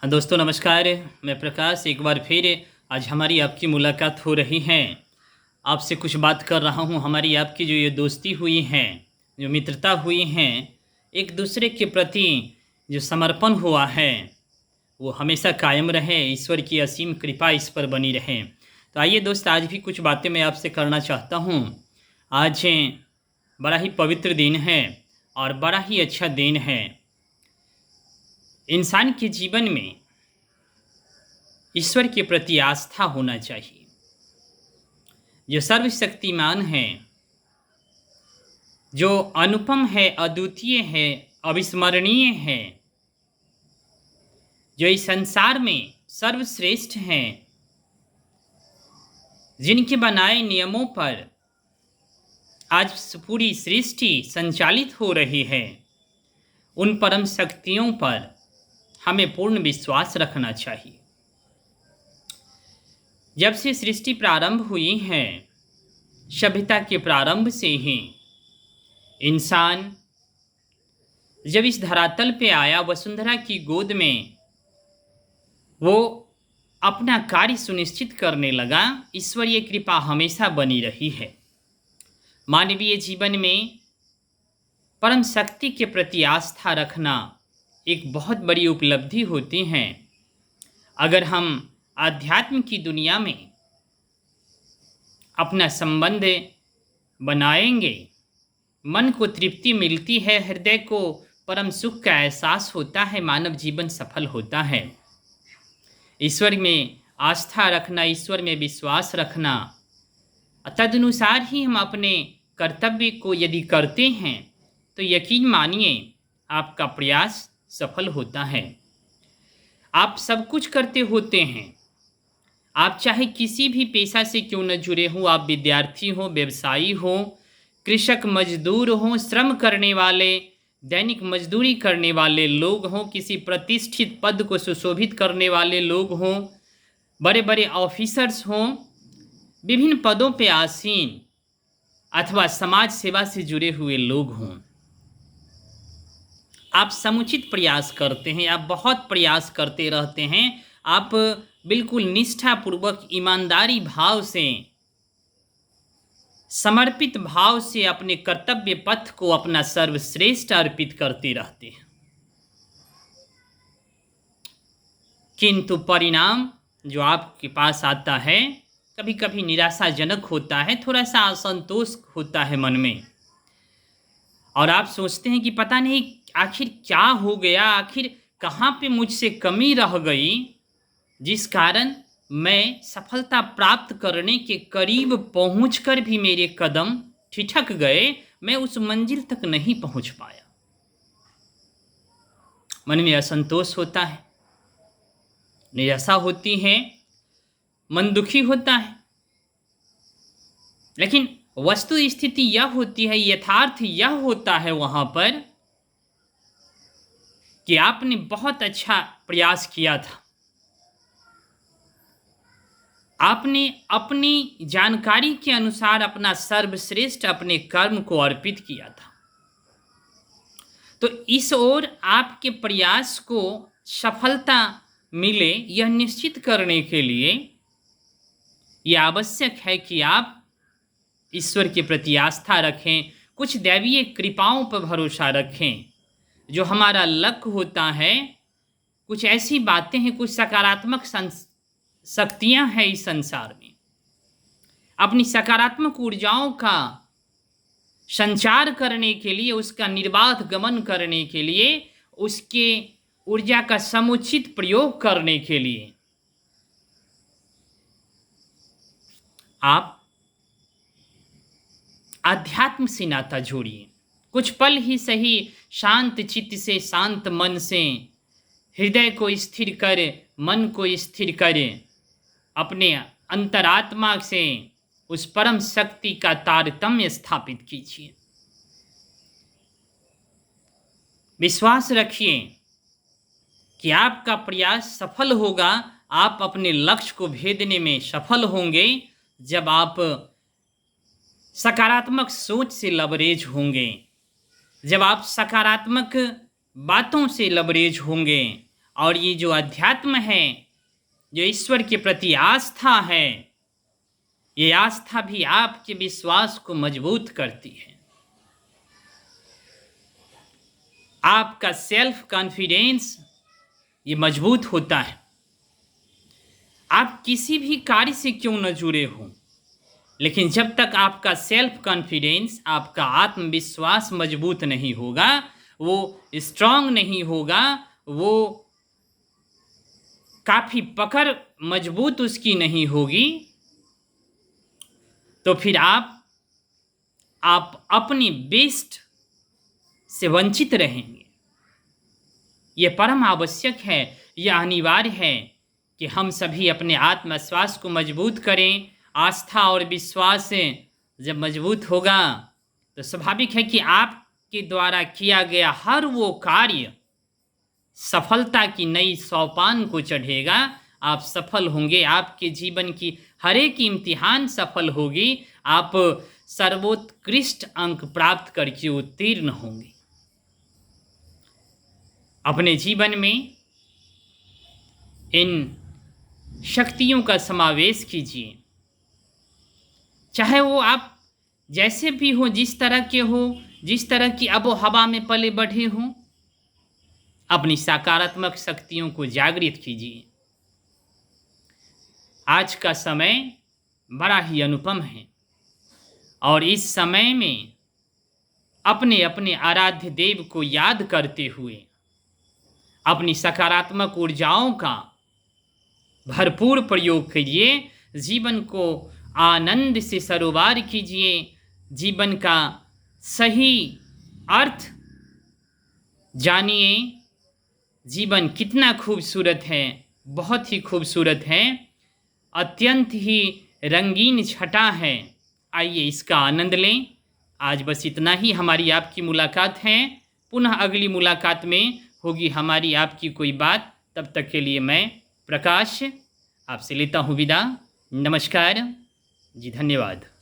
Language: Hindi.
दोस्तों नमस्कार। मैं प्रकाश एक बार फिर आज हमारी आपकी मुलाकात हो रही है। आपसे कुछ बात कर रहा हूँ। हमारी आपकी जो ये दोस्ती हुई है, जो मित्रता हुई है, एक दूसरे के प्रति जो समर्पण हुआ है, वो हमेशा कायम रहे। ईश्वर की असीम कृपा इस पर बनी रहे। तो आइए दोस्त, आज भी कुछ बातें मैं आपसे करना चाहता हूँ। आज बड़ा ही पवित्र दिन है और बड़ा ही अच्छा दिन है। इंसान के जीवन में ईश्वर के प्रति आस्था होना चाहिए। जो सर्वशक्तिमान है, जो अनुपम है, अद्वितीय है, अविस्मरणीय है, जो इस संसार में सर्वश्रेष्ठ हैं, जिनके बनाए नियमों पर आज पूरी सृष्टि संचालित हो रही है, उन परम शक्तियों पर हमें पूर्ण विश्वास रखना चाहिए। जब से सृष्टि प्रारंभ हुई है, सभ्यता के प्रारंभ से ही इंसान जब इस धरातल पे आया, वसुंधरा की गोद में वो अपना कार्य सुनिश्चित करने लगा। ईश्वरीय कृपा हमेशा बनी रही है। मानवीय जीवन में परम शक्ति के प्रति आस्था रखना एक बहुत बड़ी उपलब्धि होती है। अगर हम आध्यात्म की दुनिया में अपना संबंध बनाएंगे, मन को तृप्ति मिलती है, हृदय को परम सुख का एहसास होता है, मानव जीवन सफल होता है। ईश्वर में आस्था रखना, ईश्वर में विश्वास रखना, तदनुसार ही हम अपने कर्तव्य को यदि करते हैं तो यकीन मानिए आपका प्रयास सफल होता है। आप सब कुछ करते होते हैं। आप चाहे किसी भी पेशा से क्यों न जुड़े हों, आप विद्यार्थी हो, व्यवसायी हो, कृषक मजदूर हों, श्रम करने वाले, दैनिक मजदूरी करने वाले लोग हों, किसी प्रतिष्ठित पद को सुशोभित करने वाले लोग हों, बड़े बड़े ऑफिसर्स हों, विभिन्न पदों पे आसीन अथवा समाज सेवा से जुड़े हुए लोग हों, आप समुचित प्रयास करते हैं, आप बहुत प्रयास करते रहते हैं। आप बिल्कुल निष्ठापूर्वक, ईमानदारी भाव से, समर्पित भाव से अपने कर्तव्य पथ को अपना सर्वश्रेष्ठ अर्पित करते रहते हैं। किंतु परिणाम जो आपके पास आता है कभी कभी निराशाजनक होता है, थोड़ा सा असंतोष होता है मन में, और आप सोचते हैं कि पता नहीं आखिर क्या हो गया, आखिर कहाँ पे मुझसे कमी रह गई, जिस कारण मैं सफलता प्राप्त करने के करीब पहुंचकर भी मेरे कदम ठिठक गए, मैं उस मंजिल तक नहीं पहुंच पाया। मन में असंतोष होता है, निराशा होती है, मन दुखी होता है। लेकिन वस्तु स्थिति यह होती है, यथार्थ यह होता है वहां पर कि आपने बहुत अच्छा प्रयास किया था, आपने अपनी जानकारी के अनुसार अपना सर्वश्रेष्ठ अपने कर्म को अर्पित किया था। तो इस ओर आपके प्रयास को सफलता मिले, यह निश्चित करने के लिए यह आवश्यक है कि आप ईश्वर के प्रति आस्था रखें, कुछ दैवीय कृपाओं पर भरोसा रखें। जो हमारा लक्ष्य होता है, कुछ ऐसी बातें हैं, कुछ सकारात्मक शक्तियां हैं इस संसार में, अपनी सकारात्मक ऊर्जाओं का संचार करने के लिए, उसका निर्बाध गमन करने के लिए, उसके ऊर्जा का समुचित प्रयोग करने के लिए आप आध्यात्म से नाता जोड़िए। कुछ पल ही सही शांत चित्त से, शांत मन से हृदय को स्थिर कर, मन को स्थिर कर, अपने अंतरात्मा से उस परम शक्ति का तारतम्य स्थापित कीजिए। विश्वास रखिए कि आपका प्रयास सफल होगा, आप अपने लक्ष्य को भेदने में सफल होंगे जब आप सकारात्मक सोच से लबरेज होंगे, जब आप सकारात्मक बातों से लबरेज होंगे और ये जो अध्यात्म है, जो ईश्वर के प्रति आस्था है, ये आस्था भी आपके विश्वास को मजबूत करती है। आपका सेल्फ कॉन्फिडेंस ये मजबूत होता है। आप किसी भी कार्य से क्यों न जुड़े हों, लेकिन जब तक आपका सेल्फ कॉन्फिडेंस, आपका आत्मविश्वास मजबूत नहीं होगा, वो स्ट्रांग नहीं होगा, वो काफ़ी पकड़ मजबूत उसकी नहीं होगी, तो फिर आप अपनी बेस्ट से वंचित रहेंगे। ये परम आवश्यक है, यह अनिवार्य है कि हम सभी अपने आत्मविश्वास को मजबूत करें। आस्था और विश्वास जब मजबूत होगा तो स्वाभाविक है कि आपके द्वारा किया गया हर वो कार्य सफलता की नई सोपान को चढ़ेगा। आप सफल होंगे, आपके जीवन की हर एक इम्तिहान सफल होगी, आप सर्वोत्कृष्ट अंक प्राप्त करके उत्तीर्ण होंगे। अपने जीवन में इन शक्तियों का समावेश कीजिए, चाहे वो आप जैसे भी हो, जिस तरह के हो, जिस तरह की आबो हवा में पले बढ़े हों, अपनी सकारात्मक शक्तियों को जागृत कीजिए। आज का समय बड़ा ही अनुपम है और इस समय में अपने अपने आराध्य देव को याद करते हुए अपनी सकारात्मक ऊर्जाओं का भरपूर प्रयोग कीजिए। जीवन को आनंद से सरोवर कीजिए। जीवन का सही अर्थ जानिए। जीवन कितना खूबसूरत है, बहुत ही खूबसूरत है, अत्यंत ही रंगीन छटा है। आइए इसका आनंद लें। आज बस इतना ही हमारी आपकी मुलाकात है। पुनः अगली मुलाकात में होगी हमारी आपकी कोई बात। तब तक के लिए मैं प्रकाश आपसे लेता हूँ विदा। नमस्कार जी, धन्यवाद।